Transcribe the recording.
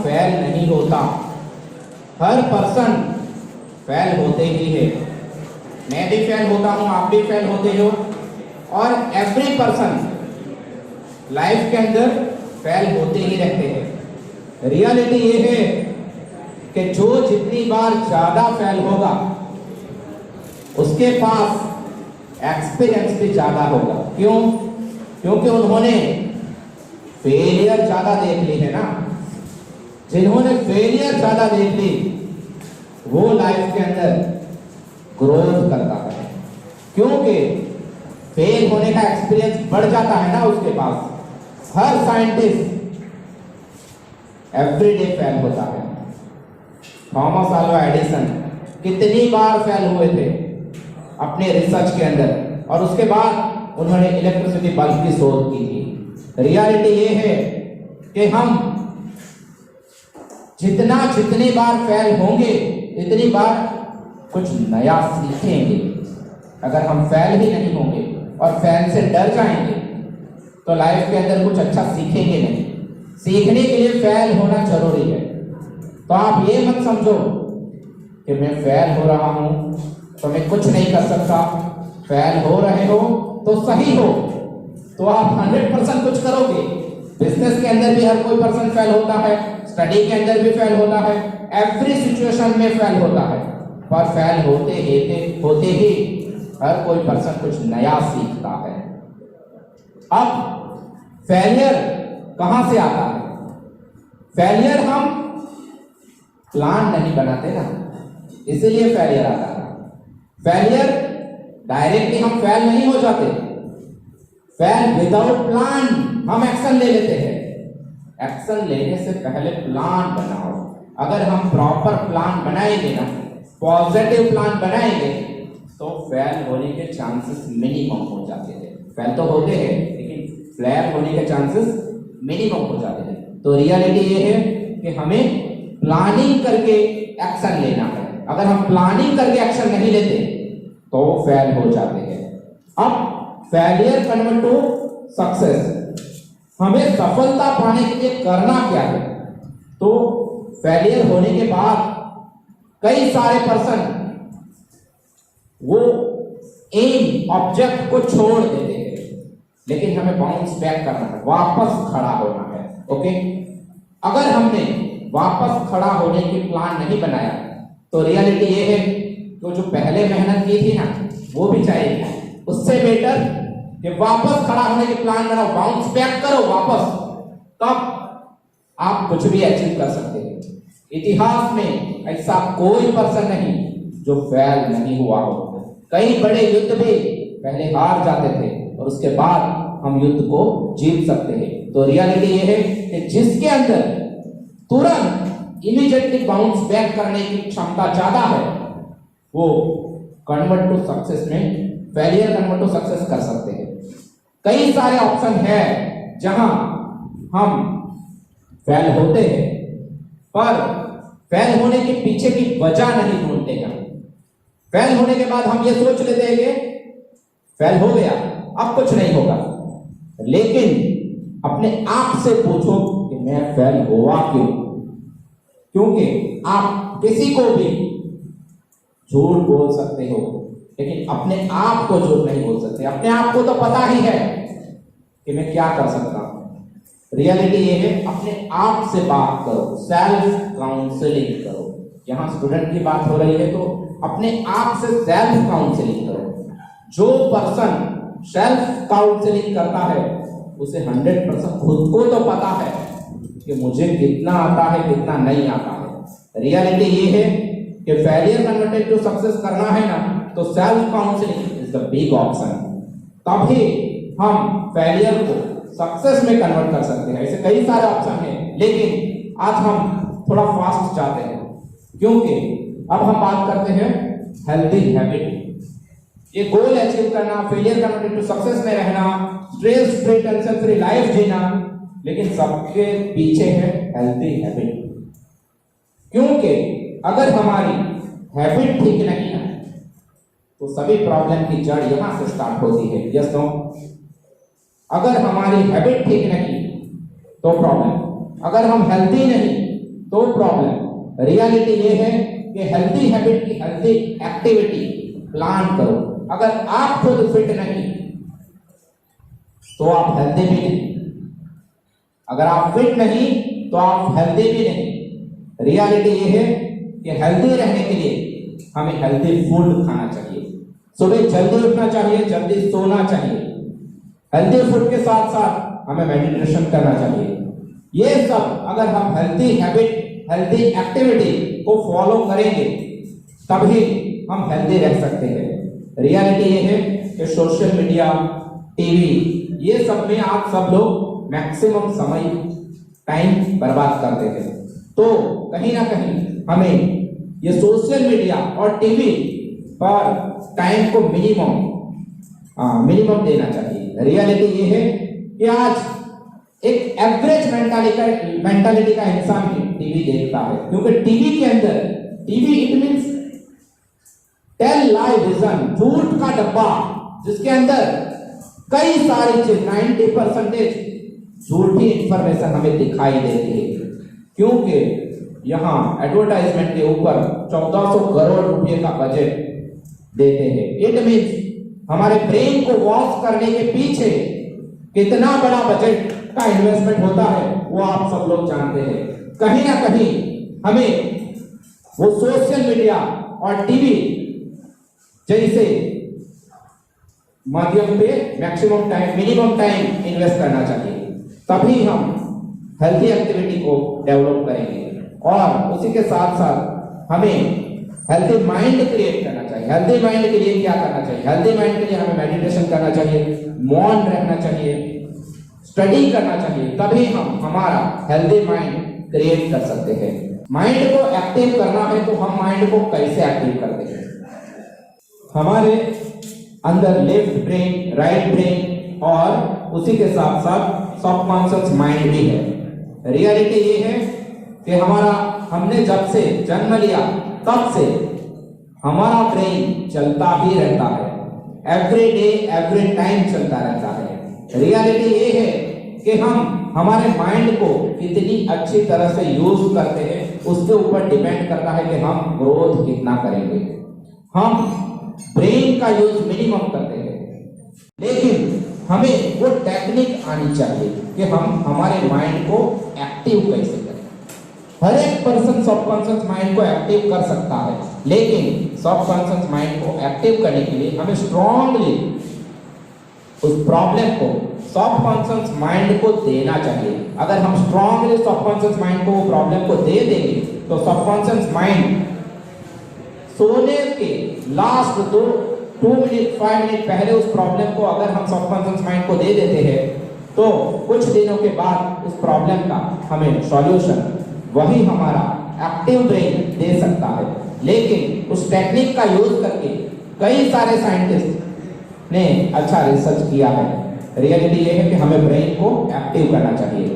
Fail नहीं होता। हर person fail होते ही है। मैं भी फेल होता हूँ, आप भी फेल होते हो, और एवरी पर्सन लाइफ के अंदर फेल होते ही रहते हैं। रियलिटी ये है कि जो जितनी बार ज्यादा फेल होगा उसके पास एक्सपीरियंस भी ज्यादा होगा। क्यों? क्योंकि उन्होंने फेलियर ज्यादा देख ली है ना। जिन्होंने फेलियर ज्यादा देख ली वो लाइफ के अंदर ग्रोथ करता है, क्योंकि फेल होने का एक्सपीरियंस बढ़ जाता है ना उसके पास। हर साइंटिस्ट एवरीडे फेल होता है। थॉमस अल्वा एडिसन कितनी बार फेल हुए थे अपने रिसर्च के अंदर, और उसके बाद उन्होंने इलेक्ट्रिसिटी बल्ब की शोध की थी। रियलिटी ये है कि हम जितनी बार फेल होंगे इतनी बार कुछ नया सीखेंगे। अगर हम फेल ही नहीं होंगे और फेल से डर जाएंगे तो लाइफ के अंदर कुछ अच्छा सीखेंगे नहीं। सीखने के लिए फेल होना जरूरी है। तो आप ये मत समझो कि मैं फेल हो रहा हूं तो मैं कुछ नहीं कर सकता। फेल हो रहे हो तो सही हो, तो आप 100% कुछ करोगे। बिजनेस के अंदर भी हर कोई पर्सन फेल होता है, स्टडी के अंदर भी फेल होता है, एवरी सिचुएशन में फेल होता है। पर फेल होते ही हर कोई पर्सन कुछ नया सीखता है। अब फेलियर कहां से आता है? फेलियर हम प्लान नहीं बनाते ना, इसीलिए फेलियर आता है। फेलियर डायरेक्टली हम फेल नहीं हो जाते। फेल विदाउट प्लान हम एक्शन ले लेते हैं। एक्शन लेने से पहले प्लान बनाओ। अगर हम प्रॉपर प्लान बनाएंगे ना, पॉजिटिव प्लान बनाएंगे, तो फेल होने के चांसेस मिनिमम हो जाते हैं। फेल तो होते हैं लेकिन फ्लैप होने के चांसेस मिनिमम हो जाते हैं। तो रियलिटी ये है कि हमें प्लानिंग करके एक्शन लेना है। अगर हम प्लानिंग करके एक्शन नहीं लेते तो फेल हो जाते हैं। अब फेलियर कन्वर्ट टू सक्सेस। हमें सफलता पाने के लिए करना क्या है? तो फेलियर होने के बाद कई सारे पर्सन वो एम ऑब्जेक्ट को छोड़ देते हैं, लेकिन हमें बाउंस बैक करना है, वापस खड़ा होना है। ओके, अगर हमने वापस खड़ा होने की प्लान नहीं बनाया तो रियलिटी ये है तो जो पहले मेहनत की थी ना वो भी जाएगी। उससे बेटर कि वापस खड़ा होने की प्लान बनाओ, बाउंस बैक करो वापस, तब आप कुछ भी अचीव कर सकते हैं। इतिहास में ऐसा कोई पर्सन नहीं जो फेल नहीं हुआ हो। कई बड़े युद्ध भी पहले हार जाते थे और उसके बाद हम युद्ध को जीत सकते हैं। तो रियलिटी ये है कि जिसके अंदर तुरंत इमीडिएटली बाउंस बैक करने की क्षमता ज्यादा है वो कन्वर्ट टू सक्सेस में, फेलियर कन्वर्ट टू सक्सेस कर सकते हैं। कई सारे ऑप्शन है जहां हम फेल होते हैं, पर फेल होने के पीछे की वजह नहीं ढूंढते हैं। फेल होने के बाद हम ये सोच लेते हैं कि फेल हो गया अब कुछ नहीं होगा, लेकिन अपने आप से पूछो कि मैं फेल हुआ क्यों? क्योंकि आप किसी को भी झूठ बोल सकते हो लेकिन अपने आप को झूठ नहीं बोल सकते। अपने आप को तो पता ही है कि मैं क्या कर सकता हूं। रियलिटी ये है अपने आप से बात करो, सेल्फ काउंसलिंग करो। यहां स्टूडेंट की बात हो रही है तो अपने आप से सेल्फ काउंसलिंग करो। जो पर्सन सेल्फ काउंसलिंग करता है उसे 100% खुद को तो पता है कि मुझे कितना आता है कितना नहीं आता है। रियलिटी ये है कि फेलियर कन्वर्टेड टू सक्सेस करना है ना तो self counselling is the big option. तभी हम फेलियर को सक्सेस में कन्वर्ट कर सकते हैं। ऐसे कई सारे ऑप्शन हैं, लेकिन आज हम थोड़ा फास्ट जाते हैं क्योंकि अब हम बात करते हैं हेल्दी हैबिट। ये गोल अचीव करना, फेलियर कन्वर्टेड टू सक्सेस में रहना, stress free, tension free life जीना, लेकिन सबके पीछे है हेल्दी हैबिट। क्योंकि अगर हमारी हैबिट ठीक नहीं है तो सभी प्रॉब्लम की जड़ यहां से स्टार्ट होती है। Yes no? अगर हमारी हैबिट ठीक नहीं तो प्रॉब्लम, अगर हम हेल्दी नहीं तो प्रॉब्लम। रियलिटी ये है कि हेल्दी हैबिट की हेल्दी एक्टिविटी प्लान करो। अगर आप खुद फिट नहीं तो आप हेल्दी भी नहीं, अगर आप फिट नहीं तो आप हेल्दी भी नहीं। रियलिटी ये है कि हेल्दी रहने के लिए हमें हेल्दी फूड खाना चाहिए, सुबह जल्दी उठना चाहिए, जल्दी सोना चाहिए, हेल्दी फूड के साथ साथ हमें मेडिटेशन करना चाहिए। ये सब अगर हम हेल्दी हैबिट, हेल्दी एक्टिविटी को फॉलो करेंगे तभी हम हेल्दी रह सकते हैं। रियलिटी ये है कि सोशल मीडिया, टीवी, ये सब में आप सब लोग मैक्सिमम समय टाइम बर्बाद करते हैं। तो कहीं ना कहीं हमें ये सोशल मीडिया और टीवी पर टाइम को मिनिमम देना चाहिए। रियलिटी ये है कि आज एक एवरेज मेंटालिटी का इंसान ही टीवी देखता है, क्योंकि टीवी के अंदर, TV it means tell lie vision, झूठ का डब्बा, जिसके अंदर कई सारी चीज 90% झूठी इंफॉर्मेशन हमें दिखाई देती है, क्योंकि यहाँ एडवर्टाइजमेंट के ऊपर 1400 करोड़ रुपए का बजट देते हैं। इट मींस हमारे ब्रेन को वॉश करने के पीछे कितना बड़ा बजट का इन्वेस्टमेंट होता है वो आप सब लोग जानते हैं। कहीं ना कहीं हमें वो सोशल मीडिया और टीवी जैसे माध्यम पे maximum time, minimum time invest करना चाहिए, तभी हम हेल्थी एक्टिविटी को डेवलप करेंगे। और उसी के साथ साथ हमें हेल्थी माइंड क्रिएट करना चाहिए। हेल्थी माइंड के लिए क्या करना चाहिए? हेल्थी माइंड के लिए हमें मेडिटेशन करना चाहिए, मौन रहना चाहिए, स्टडी करना चाहिए, तभी हम हमारा हेल्थी माइंड क्रिएट कर सकते हैं। माइंड को एक्टिव करना है तो हम माइंड को कैसे एक्टिव करते हैं? हमारे अंदर लेफ्ट ब्रेन, राइट ब्रेन और उसी के साथ साथ सबकॉन्शियस माइंड भी है। रियलिटी ये है कि हमने जब से जन्म लिया तब से हमारा ब्रेन चलता ही रहता है, एवरी डे एवरी टाइम चलता रहता है। रियलिटी ये है कि हम हमारे माइंड को कितनी अच्छी तरह से यूज करते हैं उसके ऊपर डिपेंड करता है कि हम ग्रोथ कितना करेंगे। हम ब्रेन का यूज मिनिमम करते हैं, लेकिन हमें वो टेक्निक आनी चाहिए कि हम हमारे माइंड को एक्टिव कैसे करें। हर एक पर्सन सबकॉन्शियस माइंड को एक्टिव कर सकता है, लेकिन सबकॉन्शियस माइंड को एक्टिव करने के लिए हमें स्ट्रांगली उस प्रॉब्लम को सबकॉन्शियस माइंड को देना चाहिए। अगर हम स्ट्रांगली सबकॉन्शियस माइंड को वो प्रॉब्लम को दे देंगे तो सबकॉन्शियस माइंड सोने के लास्ट 2 मिनट 5 मिनट पहले उस प्रॉब्लम को अगर हम सबकॉन्शियस माइंड को दे देते हैं तो कुछ दिनों के बाद उस प्रॉब्लम का हमें सॉल्यूशन वही हमारा एक्टिव ब्रेन दे सकता है। लेकिन उस टेक्निक का यूज करके कई सारे साइंटिस्ट ने अच्छा रिसर्च किया है। रियलिटी ये है कि हमें ब्रेन को एक्टिव करना चाहिए।